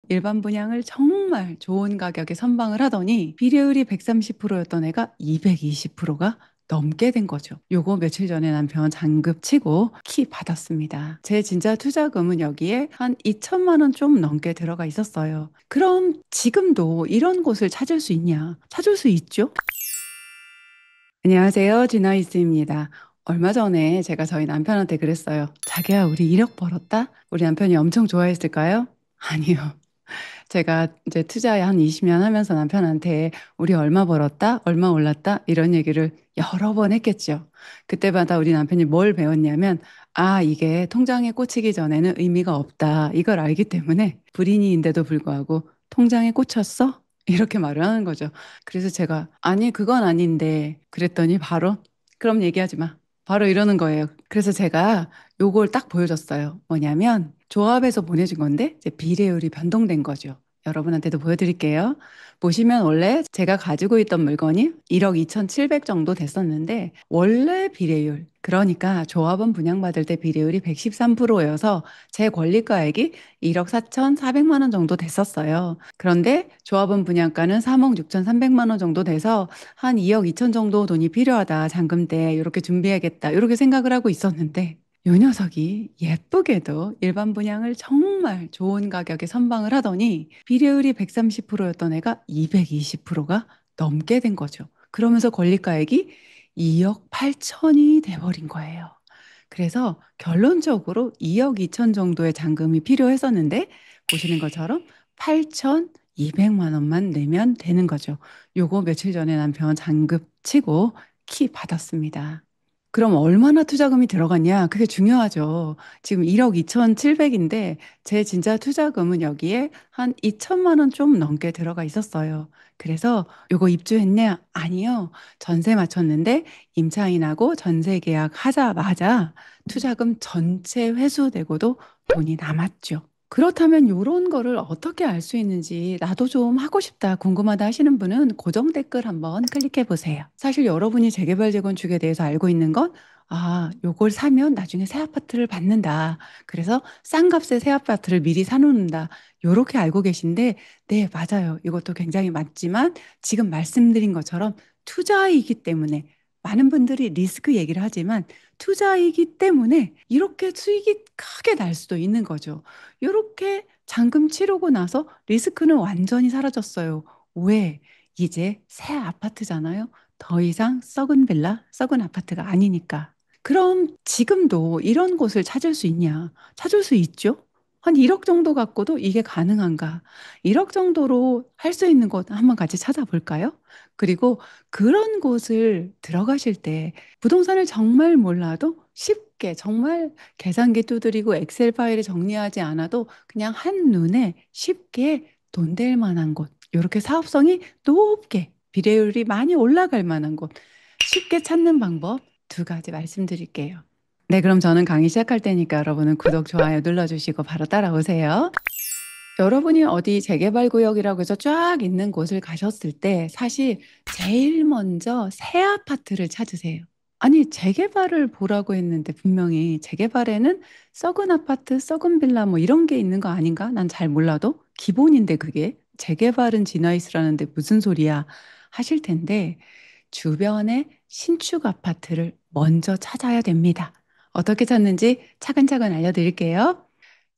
일반 분양을 정말 좋은 가격에 선방을 하더니 비례율이 130%였던 애가 220%가 넘게 된 거죠. 요거 며칠 전에 남편 잔금 치고 키 받았습니다. 제 진짜 투자금은 여기에 한 2천만 원 좀 넘게 들어가 있었어요. 그럼 지금도 이런 곳을 찾을 수 있냐? 찾을 수 있죠? 안녕하세요. 진아이스입니다. 얼마 전에 제가 저희 남편한테 그랬어요. 자기야, 우리 1억 벌었다? 우리 남편이 엄청 좋아했을까요? 아니요. 제가 이제 투자에 한 20년 하면서 남편한테 우리 얼마 벌었다? 얼마 올랐다? 이런 얘기를 여러 번 했겠죠. 그때마다 우리 남편이 뭘 배웠냐면, 아, 이게 통장에 꽂히기 전에는 의미가 없다. 이걸 알기 때문에 불인이인데도 불구하고 통장에 꽂혔어? 이렇게 말을 하는 거죠. 그래서 제가, 아니, 그건 아닌데. 그랬더니 바로, 그럼 얘기하지 마. 바로 이러는 거예요. 그래서 제가 요걸 딱 보여줬어요. 뭐냐면, 조합에서 보내준 건데, 이제 비례율이 변동된 거죠. 여러분한테도 보여드릴게요. 보시면 원래 제가 가지고 있던 물건이 1억 2,700 정도 됐었는데 원래 비례율, 그러니까 조합원 분양받을 때 비례율이 113%여서 제 권리가액이 1억 4,400만 원 정도 됐었어요. 그런데 조합원 분양가는 3억 6,300만 원 정도 돼서 한 2억 2천 정도 돈이 필요하다. 잔금 때 이렇게 준비해야겠다. 이렇게 생각을 하고 있었는데 요 녀석이 예쁘게도 일반 분양을 정말 좋은 가격에 선방을 하더니 비례율이 130%였던 애가 220%가 넘게 된 거죠. 그러면서 권리가액이 2억 8천이 돼버린 거예요. 그래서 결론적으로 2억 2천 정도의 잔금이 필요했었는데 보시는 것처럼 8,200만 원만 내면 되는 거죠. 요거 며칠 전에 남편 잔금 치고 키 받았습니다. 그럼 얼마나 투자금이 들어갔냐? 그게 중요하죠. 지금 1억 2,700인데 제 진짜 투자금은 여기에 한 2천만 원 좀 넘게 들어가 있었어요. 그래서 요거 입주했냐? 아니요. 전세 맞췄는데 임차인하고 전세 계약 하자마자 투자금 전체 회수되고도 돈이 남았죠. 그렇다면 이런 거를 어떻게 알 수 있는지 나도 좀 하고 싶다, 궁금하다 하시는 분은 고정 댓글 한번 클릭해 보세요. 사실 여러분이 재개발 재건축에 대해서 알고 있는 건 아, 요걸 사면 나중에 새 아파트를 받는다. 그래서 싼 값에 새 아파트를 미리 사놓는다. 요렇게 알고 계신데, 네, 맞아요. 이것도 굉장히 맞지만 지금 말씀드린 것처럼 투자이기 때문에 많은 분들이 리스크 얘기를 하지만 투자이기 때문에 이렇게 수익이 크게 날 수도 있는 거죠. 이렇게 잔금 치르고 나서 리스크는 완전히 사라졌어요. 왜? 이제 새 아파트잖아요. 더 이상 썩은 빌라, 썩은 아파트가 아니니까. 그럼 지금도 이런 곳을 찾을 수 있냐? 찾을 수 있죠? 한 1억 정도 갖고도 이게 가능한가? 1억 정도로 할 수 있는 곳 한번 같이 찾아볼까요? 그리고 그런 곳을 들어가실 때 부동산을 정말 몰라도 쉽게 정말 계산기 두드리고 엑셀 파일에 정리하지 않아도 그냥 한눈에 쉽게 돈 될 만한 곳, 이렇게 사업성이 높게 비례율이 많이 올라갈 만한 곳 쉽게 찾는 방법 두 가지 말씀드릴게요. 네, 그럼 저는 강의 시작할 테니까 여러분은 구독, 좋아요 눌러주시고 바로 따라오세요. 여러분이 어디 재개발 구역이라고 해서 쫙 있는 곳을 가셨을 때 사실 제일 먼저 새 아파트를 찾으세요. 아니, 재개발을 보라고 했는데 분명히 재개발에는 썩은 아파트, 썩은 빌라 뭐 이런 게 있는 거 아닌가? 난 잘 몰라도 기본인데 그게 재개발은 지나이스라는데 무슨 소리야 하실 텐데 주변에 신축 아파트를 먼저 찾아야 됩니다. 어떻게 찾는지 차근차근 알려드릴게요.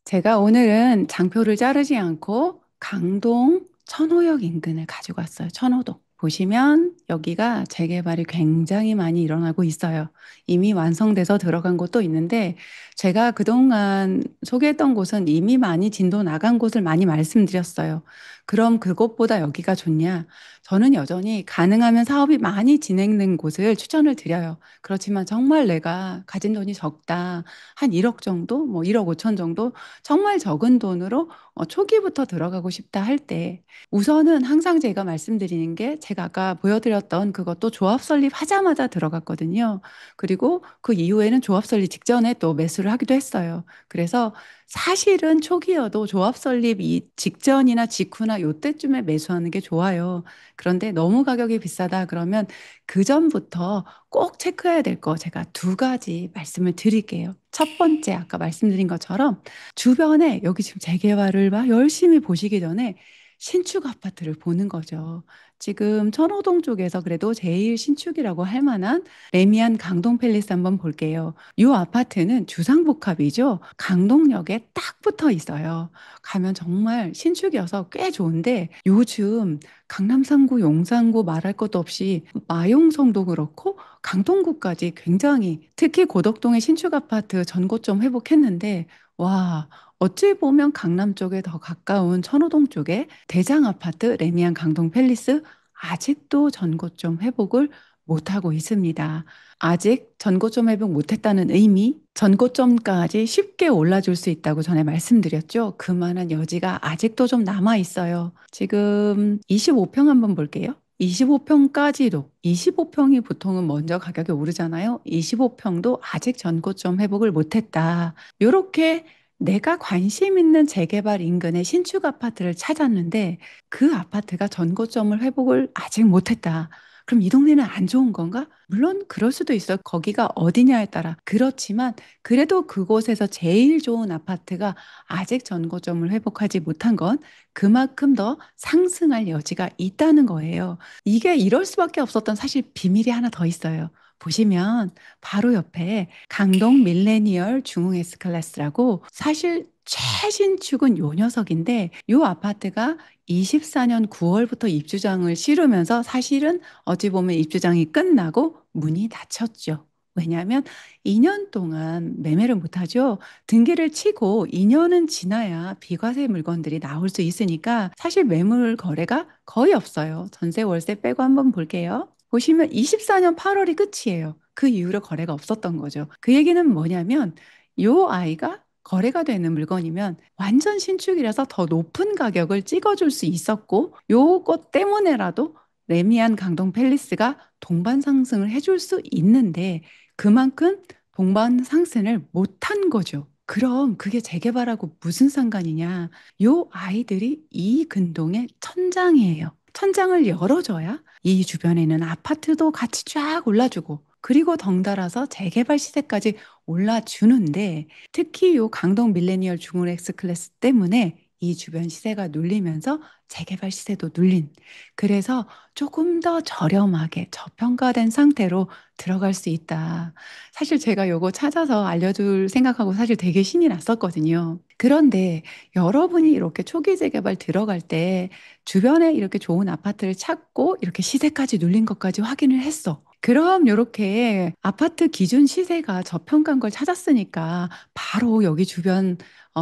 제가 오늘은 장표를 자르지 않고 강동 천호역 인근을 가지고 왔어요. 천호동. 보시면 여기가 재개발이 굉장히 많이 일어나고 있어요. 이미 완성돼서 들어간 곳도 있는데 제가 그동안 소개했던 곳은 이미 많이 진도 나간 곳을 많이 말씀드렸어요. 그럼 그곳보다 여기가 좋냐? 저는 여전히 가능하면 사업이 많이 진행된 곳을 추천을 드려요. 그렇지만 정말 내가 가진 돈이 적다. 한 1억 정도, 뭐 1억 5천 정도 정말 적은 돈으로 초기부터 들어가고 싶다 할 때 우선은 항상 제가 말씀드리는 게 제가 아까 보여드렸던 그것도 조합 설립하자마자 들어갔거든요. 그리고 그 이후에는 조합 설립 직전에 또 매수를 하기도 했어요. 그래서 사실은 초기여도 조합 설립 이 직전이나 직후나 요때쯤에 매수하는 게 좋아요. 그런데 너무 가격이 비싸다 그러면 그 전부터 꼭 체크해야 될 거 제가 두 가지 말씀을 드릴게요. 첫 번째, 아까 말씀드린 것처럼 주변에 여기 지금 재개발을 막 열심히 보시기 전에 신축 아파트를 보는 거죠. 지금 천호동 쪽에서 그래도 제일 신축이라고 할 만한 레미안 강동 팰리스 한번 볼게요. 이 아파트는 주상복합이죠. 강동역에 딱 붙어 있어요. 가면 정말 신축이어서 꽤 좋은데 요즘 강남 3구, 용산구 말할 것도 없이 마용성도 그렇고 강동구까지 굉장히 특히 고덕동의 신축 아파트 전고점 회복했는데 와 어찌 보면 강남 쪽에 더 가까운 천호동 쪽에 대장 아파트 레미안 강동 팰리스 아직도 전고점 회복을 못하고 있습니다. 아직 전고점 회복 못했다는 의미, 전고점까지 쉽게 올라줄 수 있다고 전에 말씀드렸죠. 그만한 여지가 아직도 좀 남아 있어요. 지금 25평 한번 볼게요. 25평까지도 25평이 보통은 먼저 가격이 오르잖아요. 25평도 아직 전고점 회복을 못했다. 이렇게 내가 관심 있는 재개발 인근의 신축 아파트를 찾았는데 그 아파트가 전고점을 회복을 아직 못했다. 그럼 이 동네는 안 좋은 건가? 물론 그럴 수도 있어. 거기가 어디냐에 따라. 그렇지만 그래도 그곳에서 제일 좋은 아파트가 아직 전고점을 회복하지 못한 건 그만큼 더 상승할 여지가 있다는 거예요. 이게 이럴 수밖에 없었던 사실 비밀이 하나 더 있어요. 보시면 바로 옆에 강동 밀레니얼 중흥 S클래스라고 사실 최신축은 요 녀석인데 요 아파트가 24년 9월부터 입주장을 치르면서 사실은 어찌 보면 입주장이 끝나고 문이 닫혔죠. 왜냐하면 2년 동안 매매를 못하죠. 등기를 치고 2년은 지나야 비과세 물건들이 나올 수 있으니까 사실 매물 거래가 거의 없어요. 전세 월세 빼고 한번 볼게요. 보시면 24년 8월이 끝이에요. 그 이후로 거래가 없었던 거죠. 그 얘기는 뭐냐면 요 아이가 거래가 되는 물건이면 완전 신축이라서 더 높은 가격을 찍어줄 수 있었고 요것 때문에라도 레미안 강동 팰리스가 동반 상승을 해줄 수 있는데 그만큼 동반 상승을 못한 거죠. 그럼 그게 재개발하고 무슨 상관이냐? 요 아이들이 이 근동의 천장이에요. 천장을 열어줘야 이 주변에 있는 아파트도 같이 쫙 올라주고 그리고 덩달아서 재개발 시세까지 올라주는데 특히 요 강동 밀레니얼 중흥 X 클래스 때문에 이 주변 시세가 눌리면서 재개발 시세도 눌린. 그래서 조금 더 저렴하게 저평가된 상태로 들어갈 수 있다. 사실 제가 요거 찾아서 알려줄 생각하고 사실 되게 신이 났었거든요. 그런데 여러분이 이렇게 초기 재개발 들어갈 때 주변에 이렇게 좋은 아파트를 찾고 이렇게 시세까지 눌린 것까지 확인을 했어. 그럼 이렇게 아파트 기준 시세가 저평가인 걸 찾았으니까 바로 여기 주변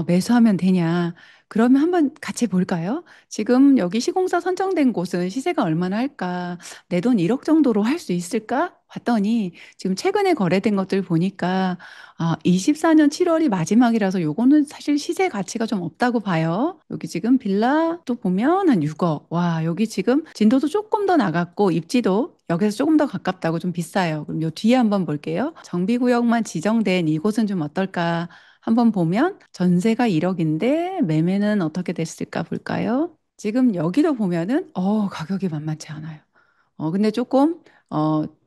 매수하면 되냐? 그러면 한번 같이 볼까요? 지금 여기 시공사 선정된 곳은 시세가 얼마나 할까? 내 돈 1억 정도로 할 수 있을까? 봤더니 지금 최근에 거래된 것들 보니까 24년 7월이 마지막이라서 요거는 사실 시세 가치가 좀 없다고 봐요. 여기 지금 빌라 또 보면 한 6억. 와, 여기 지금 진도도 조금 더 나갔고 입지도 여기서 조금 더 가깝다고 좀 비싸요. 그럼 요 뒤에 한번 볼게요. 정비구역만 지정된 이곳은 좀 어떨까? 한번 보면 전세가 1억인데 매매는 어떻게 됐을까 볼까요? 지금 여기도 보면은 가격이 만만치 않아요. 근데 조금,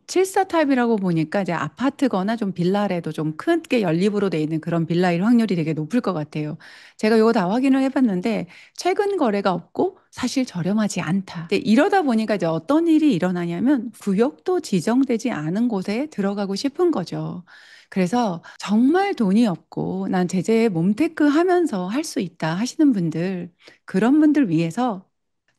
7사 타입이라고 보니까 이제 아파트거나 좀 빌라래도 좀 크게 연립으로 돼 있는 그런 빌라일 확률이 되게 높을 것 같아요. 제가 이거 다 확인을 해봤는데, 최근 거래가 없고 사실 저렴하지 않다. 근데 이러다 보니까 이제 어떤 일이 일어나냐면, 구역도 지정되지 않은 곳에 들어가고 싶은 거죠. 그래서 정말 돈이 없고, 난 제재 몸테크 하면서 할 수 있다 하시는 분들, 그런 분들 위해서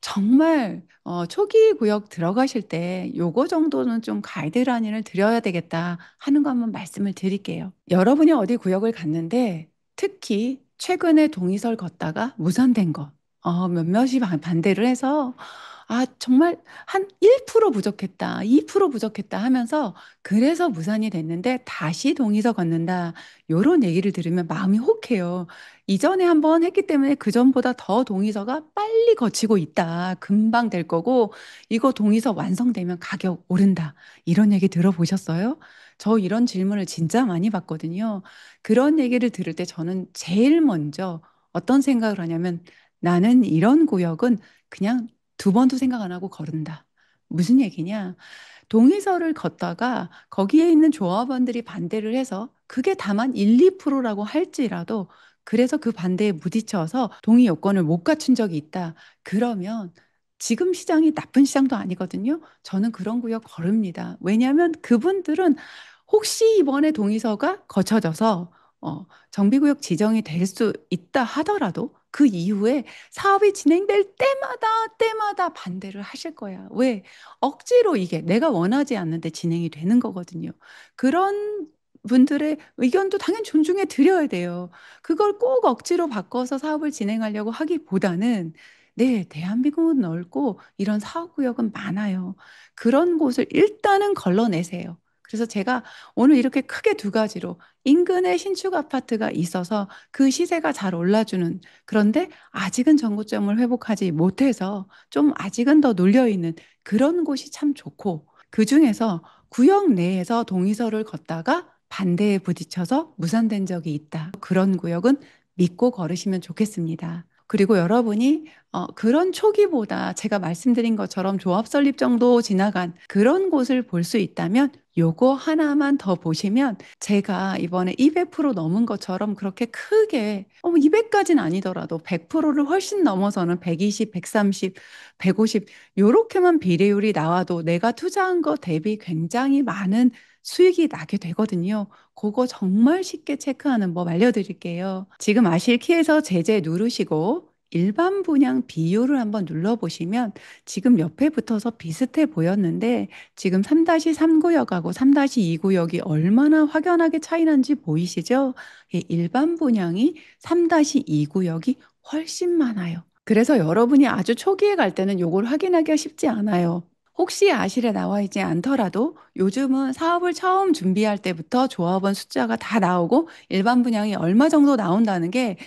정말 초기 구역 들어가실 때 요거 정도는 좀 가이드라인을 드려야 되겠다 하는 거 한번 말씀을 드릴게요. 여러분이 어디 구역을 갔는데 특히 최근에 동의설 걷다가 무산된 거 몇몇이 반대를 해서 정말 한 1% 부족했다, 2% 부족했다 하면서 그래서 무산이 됐는데 다시 동의서 걷는다. 요런 얘기를 들으면 마음이 혹해요. 이전에 한번 했기 때문에 그전보다 더 동의서가 빨리 거치고 있다. 금방 될 거고 이거 동의서 완성되면 가격 오른다. 이런 얘기 들어보셨어요? 저 이런 질문을 진짜 많이 받거든요. 그런 얘기를 들을 때 저는 제일 먼저 어떤 생각을 하냐면 나는 이런 구역은 그냥 두 번도 생각 안 하고 거른다. 무슨 얘기냐? 동의서를 걷다가 거기에 있는 조합원들이 반대를 해서 그게 다만 1, 2%라고 할지라도 그래서 그 반대에 부딪혀서 동의 요건을 못 갖춘 적이 있다. 그러면 지금 시장이 나쁜 시장도 아니거든요. 저는 그런 구역 거릅니다. 왜냐하면 그분들은 혹시 이번에 동의서가 거쳐져서 정비구역 지정이 될 수 있다 하더라도 그 이후에 사업이 진행될 때마다 반대를 하실 거야. 왜? 억지로 이게 내가 원하지 않는데 진행이 되는 거거든요. 그런 분들의 의견도 당연히 존중해 드려야 돼요. 그걸 꼭 억지로 바꿔서 사업을 진행하려고 하기보다는 네, 대한민국은 넓고 이런 사업구역은 많아요. 그런 곳을 일단은 걸러내세요. 그래서 제가 오늘 이렇게 크게 두 가지로 인근에 신축 아파트가 있어서 그 시세가 잘 올라주는 그런데 아직은 전고점을 회복하지 못해서 좀 아직은 더 눌려있는 그런 곳이 참 좋고 그중에서 구역 내에서 동의서를 걷다가 반대에 부딪혀서 무산된 적이 있다. 그런 구역은 믿고 걸으시면 좋겠습니다. 그리고 여러분이 그런 초기보다 제가 말씀드린 것처럼 조합 설립 정도 지나간 그런 곳을 볼 수 있다면 요거 하나만 더 보시면 제가 이번에 200% 넘은 것처럼 그렇게 크게 200까지는 아니더라도 100%를 훨씬 넘어서는 120, 130, 150 요렇게만 비례율이 나와도 내가 투자한 거 대비 굉장히 많은 수익이 나게 되거든요. 그거 정말 쉽게 체크하는 법 알려드릴게요. 지금 아실 키에서 제재 누르시고 일반 분양 비율을 한번 눌러보시면 지금 옆에 붙어서 비슷해 보였는데 지금 3-3구역하고 3-2구역이 얼마나 확연하게 차이 난지 보이시죠? 예, 일반 분양이 3-2구역이 훨씬 많아요. 그래서 여러분이 아주 초기에 갈 때는 요걸 확인하기가 쉽지 않아요. 혹시 아실에 나와 있지 않더라도 요즘은 사업을 처음 준비할 때부터 조합원 숫자가 다 나오고 일반 분양이 얼마 정도 나온다는 게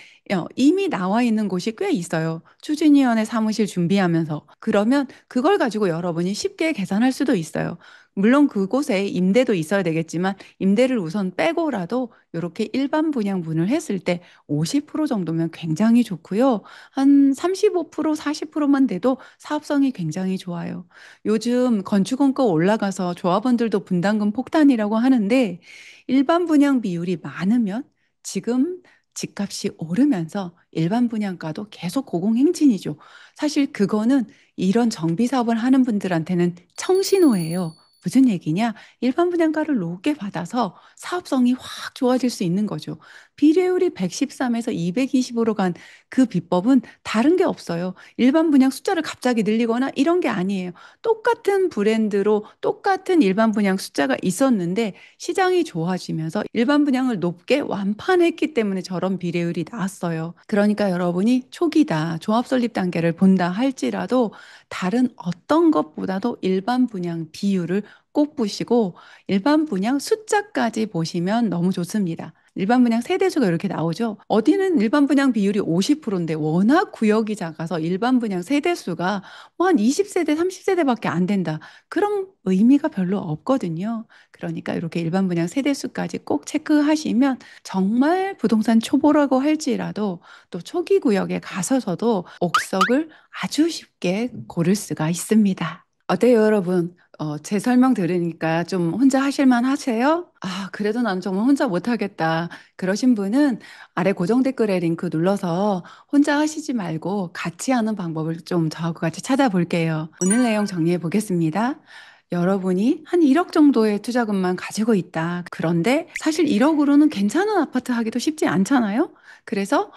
이미 나와 있는 곳이 꽤 있어요. 추진위원회 사무실 준비하면서. 그러면 그걸 가지고 여러분이 쉽게 계산할 수도 있어요. 물론 그곳에 임대도 있어야 되겠지만 임대를 우선 빼고라도 이렇게 일반 분양분을 했을 때 50% 정도면 굉장히 좋고요. 한 35%, 40%만 돼도 사업성이 굉장히 좋아요. 요즘 건축원가 올라가서 조합원들도 분담금 폭탄이라고 하는데 일반 분양 비율이 많으면 지금 집값이 오르면서 일반 분양가도 계속 고공행진이죠. 사실 그거는 이런 정비 사업을 하는 분들한테는 청신호예요. 무슨 얘기냐? 일반 분양가를 높게 받아서 사업성이 확 좋아질 수 있는 거죠. 비례율이 113에서 220으로 간 그 비법은 다른 게 없어요. 일반 분양 숫자를 갑자기 늘리거나 이런 게 아니에요. 똑같은 브랜드로 똑같은 일반 분양 숫자가 있었는데 시장이 좋아지면서 일반 분양을 높게 완판했기 때문에 저런 비례율이 나왔어요. 그러니까 여러분이 초기다, 조합 설립 단계를 본다 할지라도 다른 어떤 것보다도 일반 분양 비율을 꼭 보시고 일반 분양 숫자까지 보시면 너무 좋습니다. 일반 분양 세대수가 이렇게 나오죠. 어디는 일반 분양 비율이 50%인데 워낙 구역이 작아서 일반 분양 세대수가 뭐한 20세대, 30세대밖에 안 된다. 그런 의미가 별로 없거든요. 그러니까 이렇게 일반 분양 세대수까지 꼭 체크하시면 정말 부동산 초보라고 할지라도 또 초기 구역에 가서서도 옥석을 아주 쉽게 고를 수가 있습니다. 어때요, 여러분? 제 설명 들으니까 좀 혼자 하실만 하세요? 그래도 난 정말 혼자 못하겠다. 그러신 분은 아래 고정 댓글에 링크 눌러서 혼자 하시지 말고 같이 하는 방법을 좀 저하고 같이 찾아볼게요. 오늘 내용 정리해 보겠습니다. 여러분이 한 1억 정도의 투자금만 가지고 있다. 그런데 사실 1억으로는 괜찮은 아파트 하기도 쉽지 않잖아요? 그래서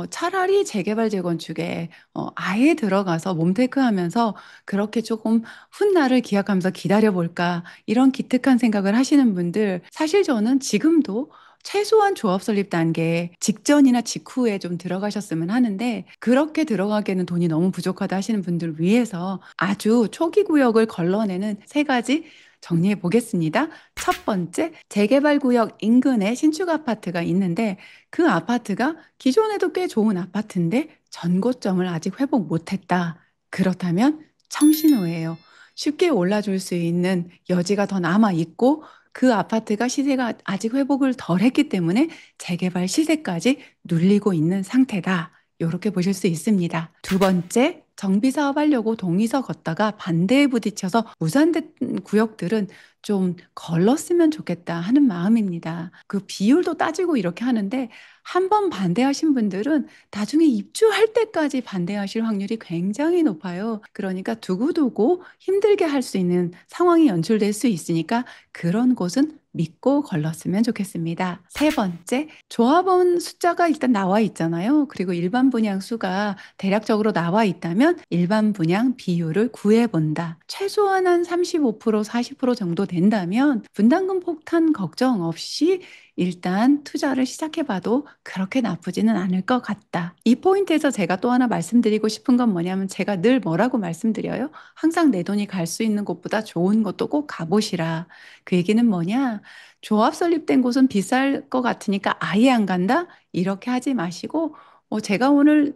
차라리 재개발 재건축에 아예 들어가서 몸테크 하면서 그렇게 조금 훗날을 기약하면서 기다려볼까 이런 기특한 생각을 하시는 분들 사실 저는 지금도 최소한 조합 설립 단계 직전이나 직후에 좀 들어가셨으면 하는데 그렇게 들어가기에는 돈이 너무 부족하다 하시는 분들 위해서 아주 초기 구역을 걸러내는 세 가지 정리해 보겠습니다. 첫 번째, 재개발 구역 인근에 신축 아파트가 있는데 그 아파트가 기존에도 꽤 좋은 아파트인데 전고점을 아직 회복 못했다. 그렇다면 청신호예요. 쉽게 올라줄 수 있는 여지가 더 남아 있고 그 아파트가 시세가 아직 회복을 덜 했기 때문에 재개발 시세까지 눌리고 있는 상태다. 이렇게 보실 수 있습니다. 두 번째, 정비 사업하려고 동의서 걷다가 반대에 부딪혀서 무산된 구역들은 좀 걸렀으면 좋겠다 하는 마음입니다. 그 비율도 따지고 이렇게 하는데 한 번 반대하신 분들은 나중에 입주할 때까지 반대하실 확률이 굉장히 높아요. 그러니까 두고두고 힘들게 할 수 있는 상황이 연출될 수 있으니까 그런 곳은 믿고 걸렀으면 좋겠습니다. 세 번째, 조합원 숫자가 일단 나와 있잖아요. 그리고 일반 분양 수가 대략적으로 나와 있다면 일반 분양 비율을 구해본다. 최소한 한 35%, 40% 정도 된다면 분담금 폭탄 걱정 없이 일단 투자를 시작해봐도 그렇게 나쁘지는 않을 것 같다. 이 포인트에서 제가 또 하나 말씀드리고 싶은 건 뭐냐면 제가 늘 뭐라고 말씀드려요? 항상 내 돈이 갈 수 있는 곳보다 좋은 곳도 꼭 가보시라. 그 얘기는 뭐냐? 조합 설립된 곳은 비쌀 것 같으니까 아예 안 간다? 이렇게 하지 마시고, 제가 오늘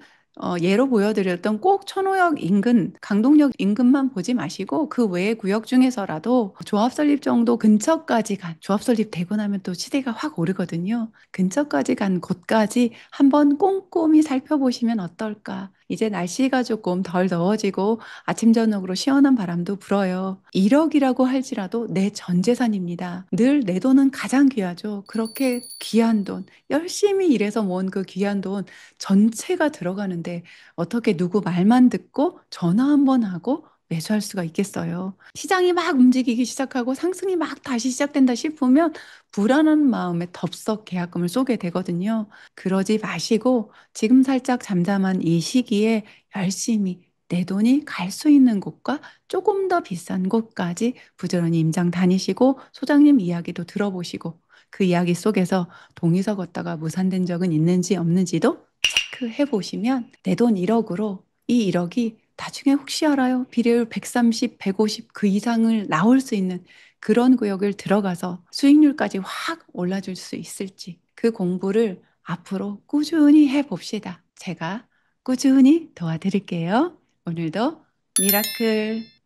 예로 보여드렸던 꼭 천호역 인근, 강동역 인근만 보지 마시고 그 외의 구역 중에서라도 조합 설립 정도 근처까지 간, 조합 설립 되고 나면 또 시대가 확 오르거든요. 근처까지 간 곳까지 한번 꼼꼼히 살펴보시면 어떨까? 이제 날씨가 조금 덜 더워지고 아침 저녁으로 시원한 바람도 불어요. 1억이라고 할지라도 내 전 재산입니다. 늘 내 돈은 가장 귀하죠. 그렇게 귀한 돈, 열심히 일해서 모은 그 귀한 돈 전체가 들어가는데 어떻게 누구 말만 듣고 전화 한 번 하고 매수할 수가 있겠어요. 시장이 막 움직이기 시작하고 상승이 막 다시 시작된다 싶으면 불안한 마음에 덥석 계약금을 쏘게 되거든요. 그러지 마시고 지금 살짝 잠잠한 이 시기에 열심히 내 돈이 갈 수 있는 곳과 조금 더 비싼 곳까지 부지런히 임장 다니시고 소장님 이야기도 들어보시고 그 이야기 속에서 동의서 걷다가 무산된 적은 있는지 없는지도 체크해 보시면 내 돈 1억으로 이 1억이 나중에 혹시 알아요? 비례율 130, 150 그 이상을 나올 수 있는 그런 구역을 들어가서 수익률까지 확 올라줄 수 있을지 그 공부를 앞으로 꾸준히 해 봅시다. 제가 꾸준히 도와드릴게요. 오늘도 미라클